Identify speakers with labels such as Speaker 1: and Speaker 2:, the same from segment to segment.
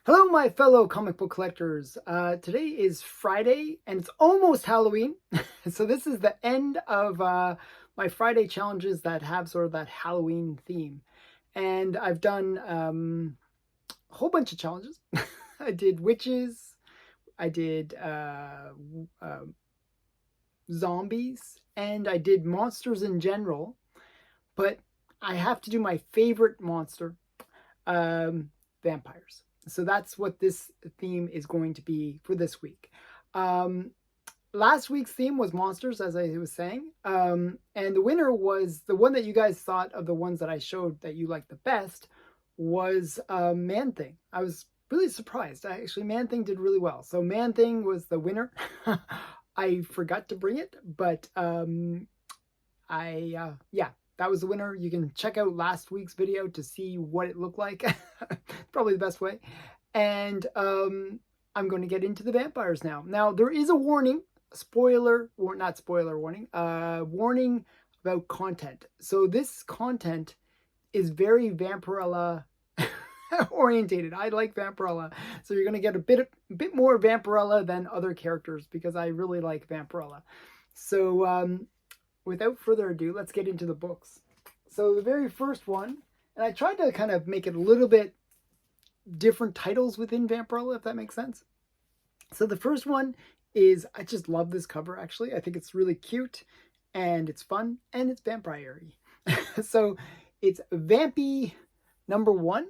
Speaker 1: Hello, my fellow comic book collectors. Today is Friday and it's almost Halloween. So this is the end of my Friday challenges that have sort of that Halloween theme. And I've done a whole bunch of challenges. I did witches, I did zombies, and I did monsters in general. But I have to do my favorite monster, vampires. So that's what this theme is going to be for this week. Um, Last week's theme was monsters, as I was saying. And the winner was the one that you guys thought of the ones that I showed that you liked the best was Man Thing. I was really surprised. Actually, Man Thing did really well. So Man Thing was the winner. I forgot to bring it, but yeah, that was the winner. You can check out last week's video to see what it looked like. Probably the best way. And I'm going to get into the vampires now. Now, there is a warning, spoiler, or not spoiler warning, warning about content. So this content is very Vampirella orientated. I like Vampirella. So you're going to get a bit more Vampirella than other characters because I really like Vampirella. So without further ado, let's get into the books. So the very first one, and I tried to kind of make it a little bit different titles within Vampirella, if that makes sense. So the first one is, I just love this cover, actually. I think it's really cute, and it's fun, and it's vampire-y. So it's Vampy #1,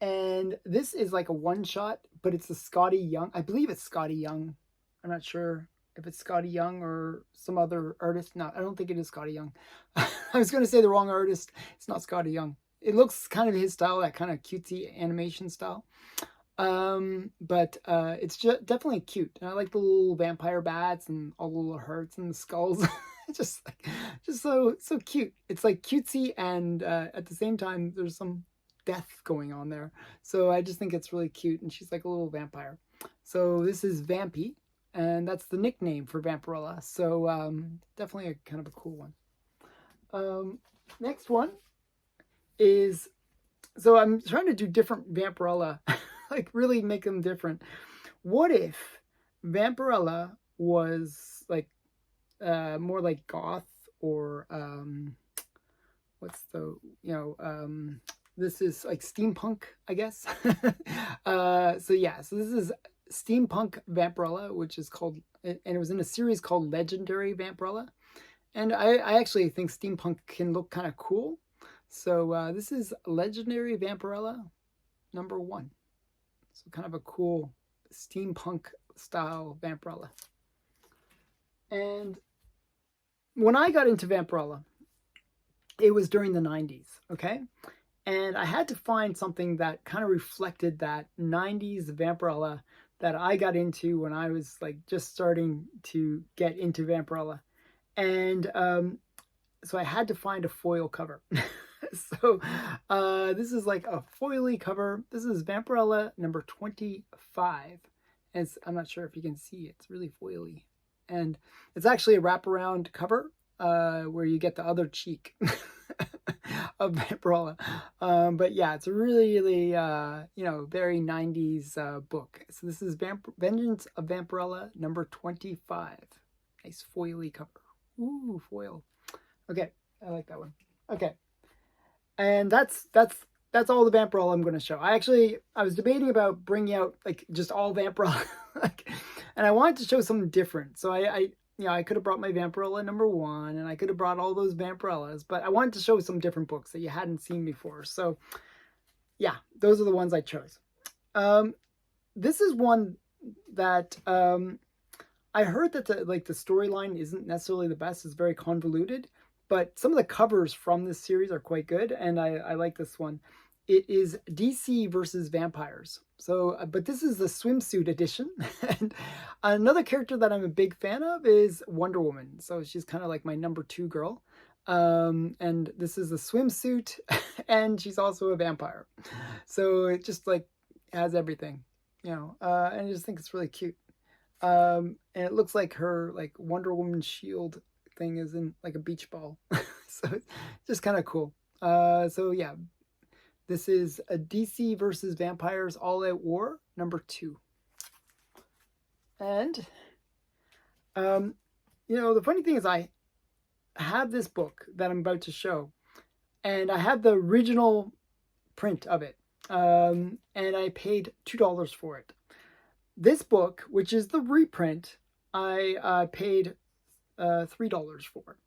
Speaker 1: and this is like a one-shot, but it's the Scotty Young. I believe it's Scotty Young. I'm not sure if it's Scotty Young or some other artist. No, I don't think it is Scotty Young. I was going to say the wrong artist. It's not Scotty Young. It looks kind of his style, that kind of cutesy animation style. But it's just definitely cute. And I like the little vampire bats and all the little hearts and the skulls. just so cute. It's like cutesy, and at the same time there's some death going on there. So I just think it's really cute, and she's like a little vampire. So this is Vampy, and that's the nickname for Vampirella. So definitely a kind of a cool one. Next one is, so I'm trying to do different Vampirella, like really make them different. What if Vampirella was like more like goth, or what's the, this is like steampunk, I guess. So yeah, so this is steampunk Vampirella, which is called, and it was in a series called Legendary Vampirella. And I actually think steampunk can look kind of cool. So this is Legendary Vampirella #1. So kind of a cool steampunk style Vampirella. And when I got into Vampirella, it was during the 90s, okay? And I had to find something that kind of reflected that 90s Vampirella that I got into when I was like just starting to get into Vampirella. And so I had to find a foil cover. So this is like a foily cover. This is Vampirella #25. And I'm not sure if you can see it. It's really foily. And it's actually a wraparound cover where you get the other cheek of Vampirella. But yeah, it's a really, really, very 90s book. So this is Vengeance of Vampirella #25. Nice foily cover. Ooh, foil. Okay, I like that one. Okay. And that's all the Vampirella I'm going to show. I was debating about bringing out like just all Vampirella, like, and I wanted to show something different. So I could have brought my Vampirella #1, and I could have brought all those Vampirellas, but I wanted to show some different books that you hadn't seen before. So yeah, those are the ones I chose. This is one that I heard that the storyline isn't necessarily the best. It's very convoluted, but some of the covers from this series are quite good, and I like this one. It is DC versus Vampires. So, but this is the swimsuit edition. And another character that I'm a big fan of is Wonder Woman. So she's kind of like my #2 girl. And this is a swimsuit, and she's also a vampire. So it just like has everything, and I just think it's really cute. And it looks like her like Wonder Woman shield thing is in like a beach ball. So it's just kind of cool. So yeah, This is a DC versus Vampires All Out War, #2. And, the funny thing is I have this book that I'm about to show, and I have the original print of it, and I paid $2 for it. This book, which is the reprint, I paid $3 for.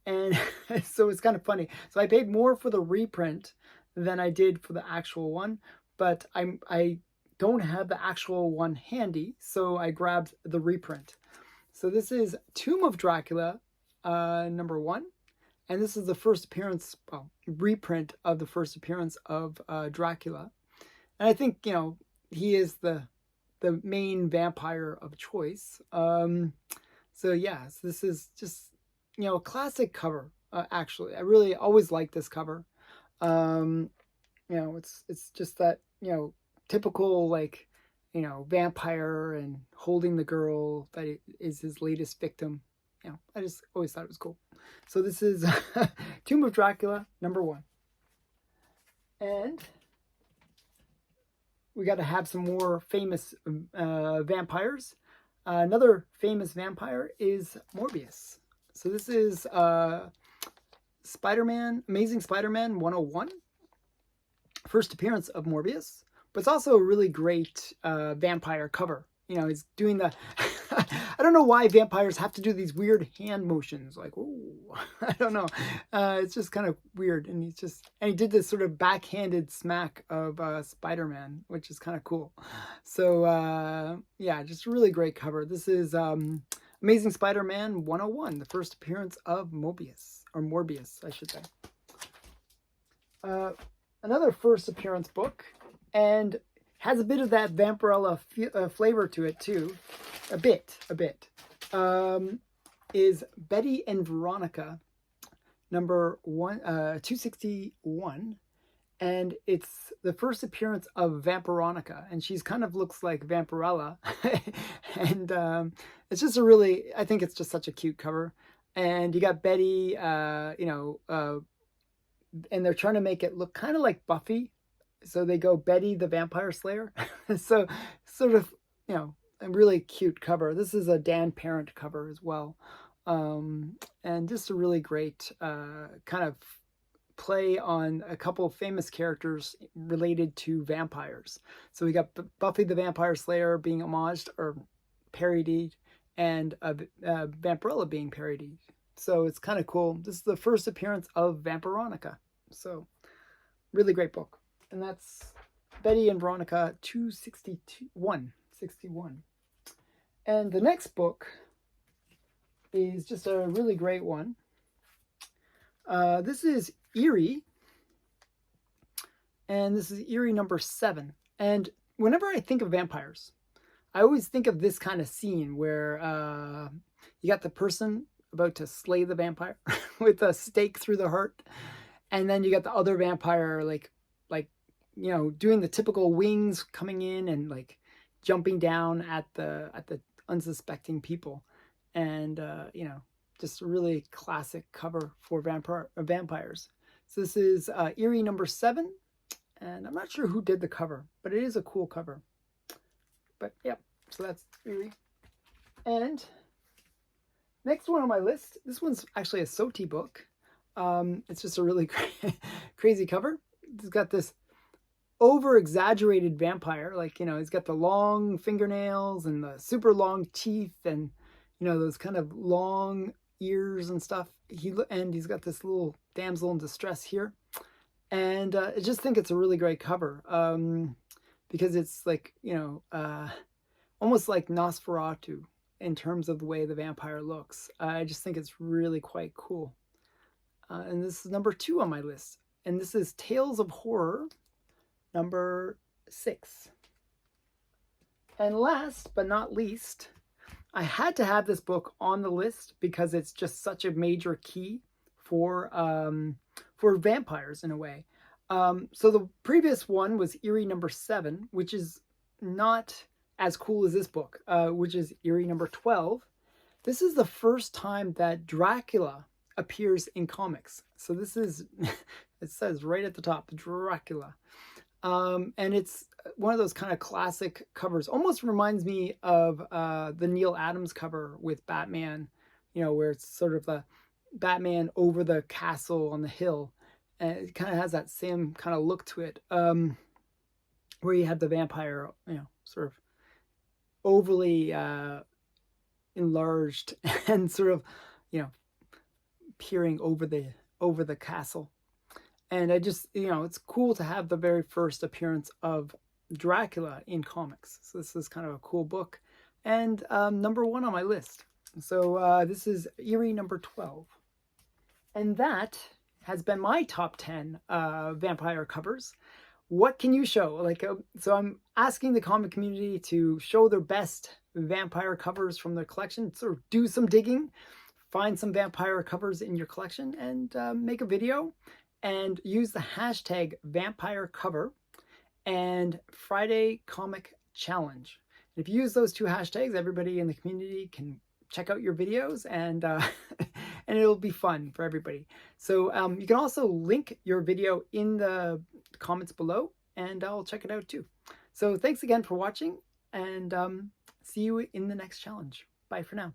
Speaker 1: And so it's kind of funny. So I paid more for the reprint than I did for the actual one, but I don't have the actual one handy, so I grabbed the reprint. So this is Tomb of Dracula, #1, and this is the first appearance, reprint of the first appearance of Dracula. And I think, he is the main vampire of choice. So yes, this is just, a classic cover, actually. I really always like this cover. It's just that, typical, like, vampire and holding the girl that is his latest victim. I just always thought it was cool. So this is Tomb of Dracula, #1. And we got to have some more famous vampires. Another famous vampire is Morbius. So this is Spider-Man, Amazing Spider-Man 101. First appearance of Morbius. But it's also a really great vampire cover. He's doing the... I don't know why vampires have to do these weird hand motions. Like, ooh, I don't know. It's just kind of weird. And he did this sort of backhanded smack of Spider-Man, which is kind of cool. So, yeah, just a really great cover. This is Amazing Spider-Man 101, the first appearance of Morbius, I should say. Another first appearance book, and has a bit of that Vampirella flavor to it too, a bit, is Betty and Veronica, #261, and it's the first appearance of Vampironica, and she's kind of looks like Vampirella, and it's just I think it's just such a cute cover, and you got Betty, and they're trying to make it look kind of like Buffy. So they go Betty the Vampire Slayer. So sort of, a really cute cover. This is a Dan Parent cover as well. And just a really great kind of play on a couple of famous characters related to vampires. So we got Buffy the Vampire Slayer being homaged or parodied, and Vampirella being parodied. So it's kind of cool. This is the first appearance of Vampironica. So really great book. And that's Betty and Veronica 261. And the next book is just a really great one. This is Eerie. And this is Eerie #7. And whenever I think of vampires, I always think of this kind of scene where you got the person about to slay the vampire with a stake through the heart. And then you got the other vampire like doing the typical wings coming in and like jumping down at the unsuspecting people, and just a really classic cover for vampires. So this is Eerie #7, and I'm not sure who did the cover, but it is a cool cover. But yeah, so that's Eerie. And next one on my list, this one's actually a Soti book. It's just a really crazy cover. It's got this over-exaggerated vampire, like, he's got the long fingernails and the super long teeth and, those kind of long ears and stuff. He's got this little damsel in distress here. And I just think it's a really great cover because it's like, almost like Nosferatu in terms of the way the vampire looks. I just think it's really quite cool. And this is #2 on my list. And this is Tales of Horror, #6. And last but not least, I had to have this book on the list because it's just such a major key for vampires in a way. So the previous one was Eerie #7, which is not as cool as this book, which is Eerie #12. This is the first time that Dracula appears in comics. So this is It says right at the top, Dracula. And it's one of those kind of classic covers. Almost reminds me of the Neil Adams cover with Batman, where it's sort of the Batman over the castle on the hill. And it kind of has that same kind of look to it, where you have the vampire, sort of overly enlarged and sort of, peering over the castle. And I just, it's cool to have the very first appearance of Dracula in comics. So this is kind of a cool book. And number 1 on my list. So this is Eerie number 12. And that has been my top 10 vampire covers. What can you show? So I'm asking the comic community to show their best vampire covers from their collection. Sort of do some digging, find some vampire covers in your collection, and make a video. And use the hashtag vampire cover and Friday Comic Challenge. And if you use those 2 hashtags, everybody in the community can check out your videos, and and it'll be fun for everybody. So you can also link your video in the comments below, and I'll check it out too. So thanks again for watching, and see you in the next challenge. Bye for now.